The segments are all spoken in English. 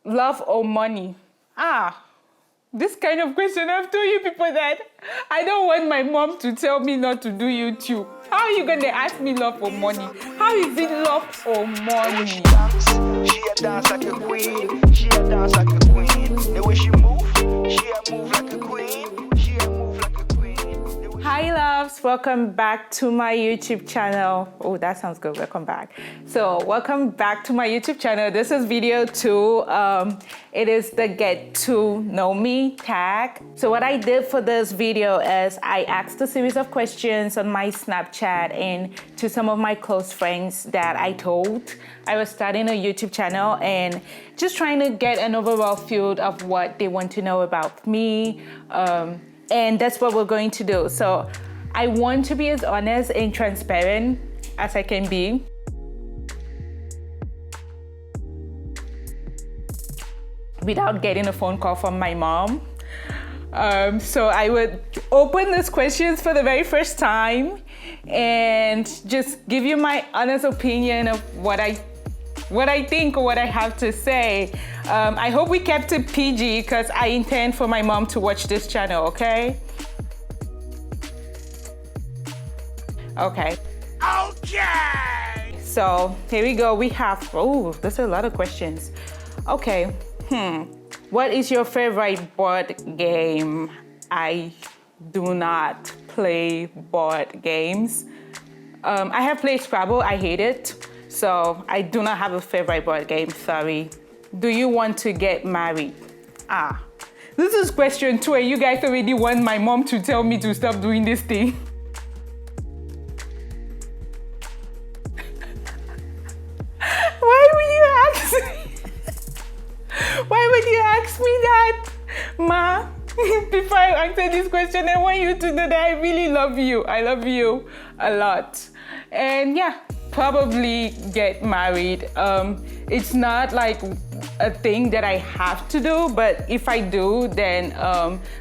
Love or money? This kind of question, I've told you people that I don't want my mom to tell me not to do YouTube. How are you gonna ask me love or money? How is it love or money? She a dance like a queen. She a dance like a queen. The way she move, she a move like a queen. She a move like a queen. Hi loves, welcome back to my YouTube channel. Oh, that sounds good, welcome back. So welcome back to my YouTube channel. This is video 2. It is the Get to Know Me tag. So what I did for this video is I asked a series of questions on my Snapchat and to some of my close friends that I told I was starting a YouTube channel and just trying to get an overall feel of what they want to know about me. And that's what we're going to do. So I want to be as honest and transparent as I can be. Without getting a phone call from my mom. So I would open these questions for the very first time and just give you my honest opinion of what I think or what I have to say. I hope we kept it PG because I intend for my mom to watch this channel, okay? Okay. Okay. So here we go. We have, oh, there's a lot of questions. Okay. What is your favorite board game? I do not play board games. I have played Scrabble. I hate it. So I do not have a favorite board game, sorry. Do you want to get married? This is question 2 and you guys already want my mom to tell me to stop doing this thing. Why would you ask me? Why would you ask me that? Ma, before I answer this question, I want you to know that I really love you. I love you a lot. And yeah, probably get married. It's not like a thing that I have to do, but if I do, then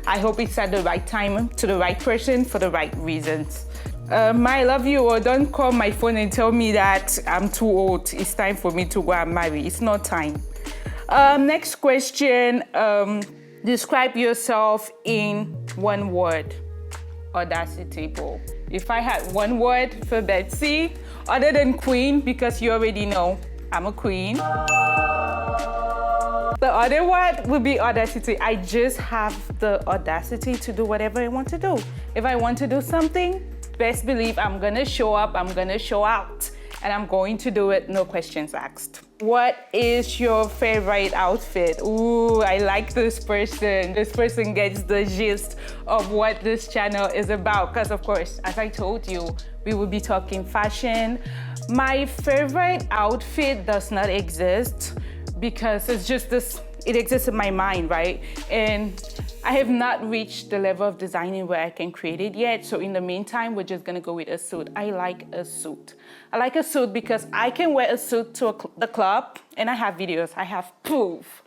I hope it's at the right time, to the right person, for the right reasons. I love you, or don't call my phone and tell me that I'm too old. It's time for me to go and marry. It's not time. Next question, describe yourself in one word. Audacity, bro. If I had one word for Betsy, other than queen, because you already know I'm a queen. The other word would be audacity. I just have the audacity to do whatever I want to do. If I want to do something, best believe I'm gonna show up, I'm gonna show out, and I'm going to do it, no questions asked. What is your favorite outfit? Ooh, I like this person. This person gets the gist of what this channel is about. Because of course, as I told you, we will be talking fashion. My favorite outfit does not exist because it's just this, it exists in my mind, right? And I have not reached the level of designing where I can create it yet. So in the meantime, we're just gonna go with a suit. I like a suit. I like a suit because I can wear a suit to the club and I have videos, I have proof.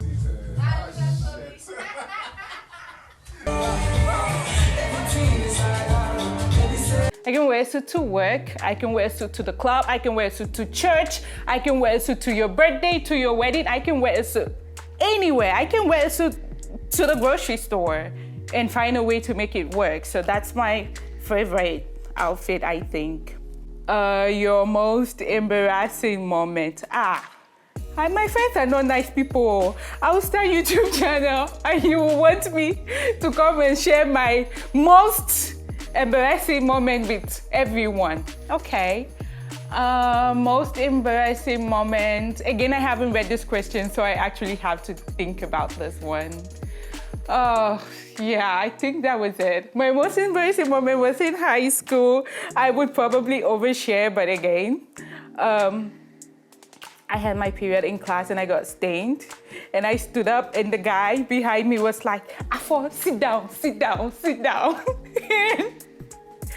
I can wear a suit to work, I can wear a suit to the club, I can wear a suit to church, I can wear a suit to your birthday, to your wedding, I can wear a suit anywhere. I can wear a suit to the grocery store and find a way to make it work. So that's my favorite outfit, I think. Your most embarrassing moment. My friends are not nice people. I will start a YouTube channel and you will want me to come and share my most embarrassing moment with everyone. Okay. Most embarrassing moment. Again, I haven't read this question, so I actually have to think about this one. Yeah, I think that was it. My most embarrassing moment was in high school. I would probably overshare, but again, I had my period in class and I got stained. And I stood up and the guy behind me was like, Afo, sit down, sit down, sit down.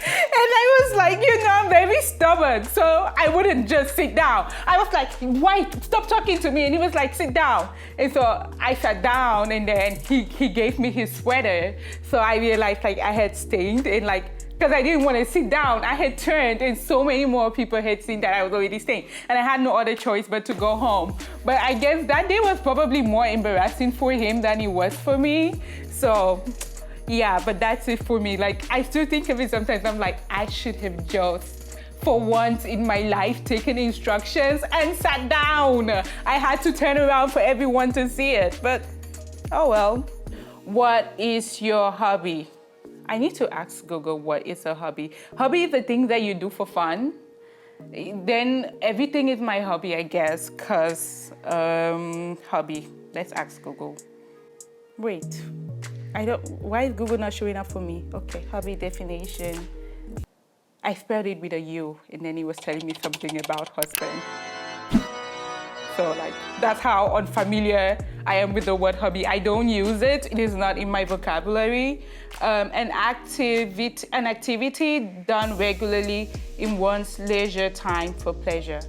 And I was like, I'm very stubborn, so I wouldn't just sit down. I was like, why? Stop talking to me. And he was like, sit down. And so I sat down, and then he gave me his sweater. So I realized like I had stained, and like, because I didn't want to sit down, I had turned, and so many more people had seen that I was already stained. And I had no other choice but to go home. But I guess that day was probably more embarrassing for him than it was for me. So yeah, but that's it for me. Like, I still think of it sometimes. I'm like, I should have just, for once in my life, taken instructions and sat down. I had to turn around for everyone to see it, but oh well. What is your hobby? I need to ask Google what is a hobby. Hobby is the thing that you do for fun. Then everything is my hobby, I guess, because hobby. Let's ask Google. Wait. Why is Google not showing up for me? Okay, hobby definition. I spelled it with a U, and then it was telling me something about husband. So like, that's how unfamiliar I am with the word hobby. I don't use it. It is not in my vocabulary. An activity done regularly in one's leisure time for pleasure.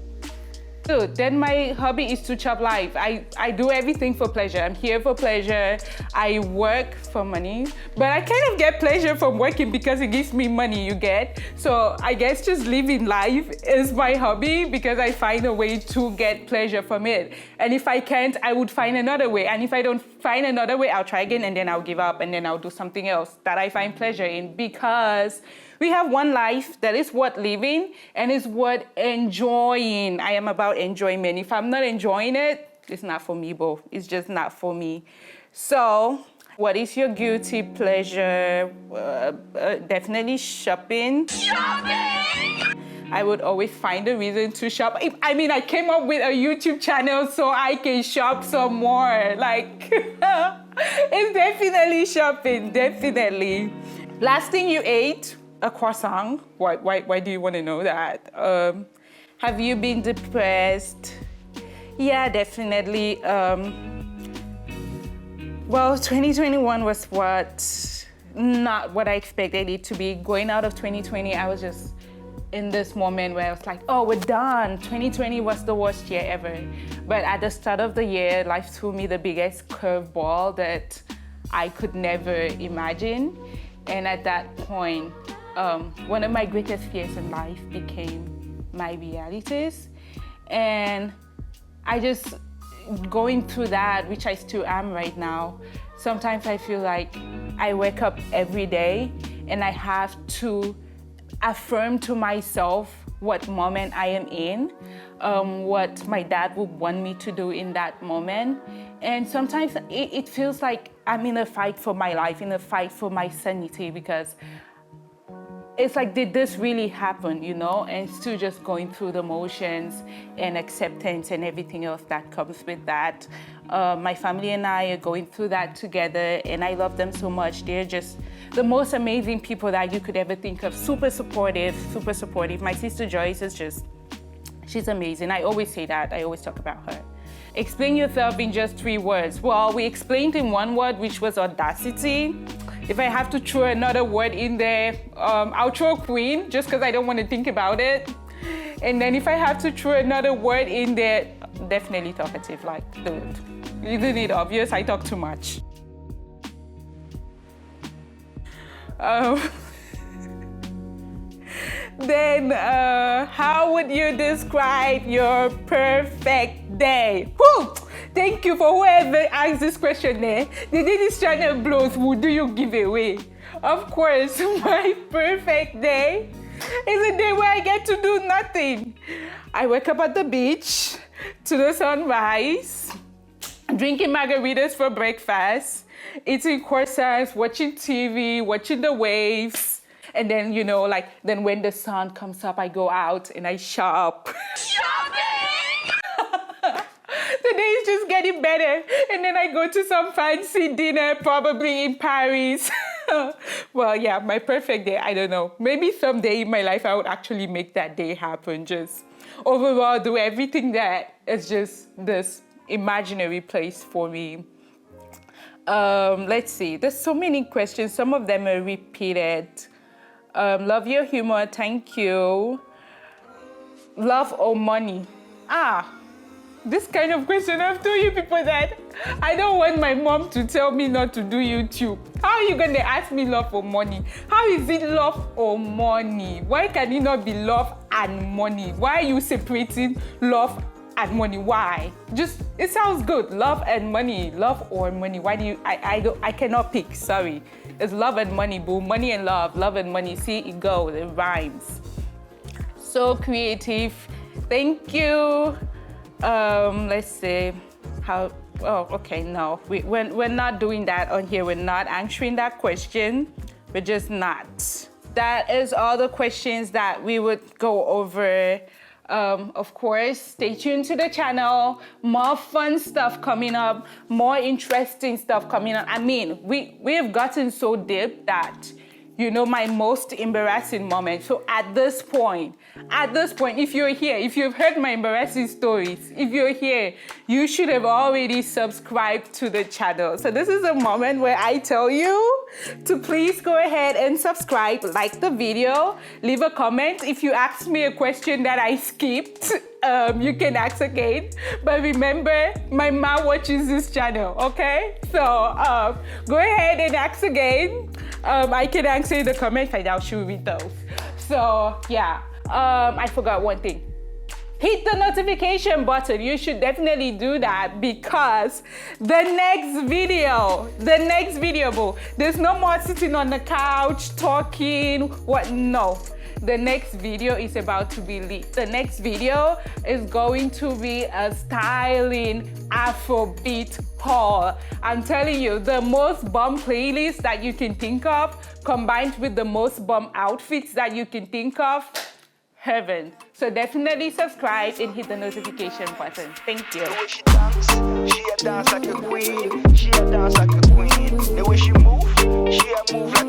So then my hobby is to chop life. I do everything for pleasure. I'm here for pleasure. I work for money, but I kind of get pleasure from working because it gives me money, you get? So I guess just living life is my hobby because I find a way to get pleasure from it. And if I can't, I would find another way. And if I don't find another way, I'll try again, and then I'll give up, and then I'll do something else that I find pleasure in, because we have one life that is worth living and is worth enjoying. I am about enjoyment. If I'm not enjoying it, it's not for me, bro. It's just not for me. So, what is your guilty pleasure? Definitely shopping. Shopping! I would always find a reason to shop. I mean, I came up with a YouTube channel so I can shop some more. Like, it's definitely shopping, definitely. Last thing you ate? A croissant. Why do you want to know that? Have you been depressed? Yeah, definitely. Well, 2021 was not what I expected it to be. Going out of 2020, I was just in this moment where I was like, oh, we're done. 2020 was the worst year ever. But at the start of the year, life threw me the biggest curveball that I could never imagine. And at that point, one of my greatest fears in life became my realities. And I just, going through that, which I still am right now, sometimes I feel like I wake up every day and I have to affirm to myself what moment I am in, what my dad would want me to do in that moment. And sometimes it feels like I'm in a fight for my life, in a fight for my sanity, because it's like, did this really happen, And still just going through the motions and acceptance and everything else that comes with that. My family and I are going through that together, and I love them so much. They're just the most amazing people that you could ever think of. Super supportive, super supportive. My sister Joyce is just, she's amazing. I always say that. I always talk about her. Explain yourself in just 3 words. Well, we explained in 1 word, which was audacity. If I have to throw another word in there, I'll throw queen, just because I don't want to think about it. And then if I have to throw another word in there, definitely talkative, like, dude. Isn't it obvious? I talk too much. Then, how would you describe your perfect day? Whew! Thank you for whoever asked this question there. The day this channel blows, who do you give away? Of course, my perfect day is a day where I get to do nothing. I wake up at the beach to the sunrise, drinking margaritas for breakfast, eating croissants, watching TV, watching the waves. And then, then when the sun comes up, I go out and I shop. Shopping! The day is just getting better. And then I go to some fancy dinner, probably in Paris. Well, yeah, my perfect day, I don't know. Maybe someday in my life, I would actually make that day happen. Just overall do everything that is just this imaginary place for me. Let's see, there's so many questions. Some of them are repeated. Love your humor. Thank you. Love or money? This kind of question, I've told you people that I don't want my mom to tell me not to do YouTube. How are you going to ask me love or money? How is it love or money? Why can it not be love and money? Why are you separating love and money? Why? Just, it sounds good. Love and money. Love or money. Why do you, I cannot pick, sorry. It's love and money, boo. Money and love. Love and money. See, it goes. It rhymes. So creative. Thank you. Let's see how. Oh, okay. No, we're not doing that on here. We're not answering that question. We're just not. That is all the questions that we would go over. Of course, stay tuned to the channel. More fun stuff coming up. More interesting stuff coming up. I mean, we've gotten so deep that, you know, my most embarrassing moment. So at this point, if you're here, if you've heard my embarrassing stories, if you're here, you should have already subscribed to the channel. So this is a moment where I tell you to please go ahead and subscribe, like the video, leave a comment. If you ask me a question that I skipped, you can ask again. But remember, my mom watches this channel, okay? So go ahead and ask again. I can answer in the comments and I'll show you those. So yeah, I forgot one thing. Hit the notification button. You should definitely do that because the next video, boo, there's no more sitting on the couch talking, no. The next video is about to be lit. The next video is going to be a styling Afrobeat haul. I'm telling you, the most bomb playlist that you can think of, combined with the most bomb outfits that you can think of, heaven. So definitely subscribe and hit the notification button. Thank you. The way she dance, she a dance like a queen. She a dance like a queen. The way she move like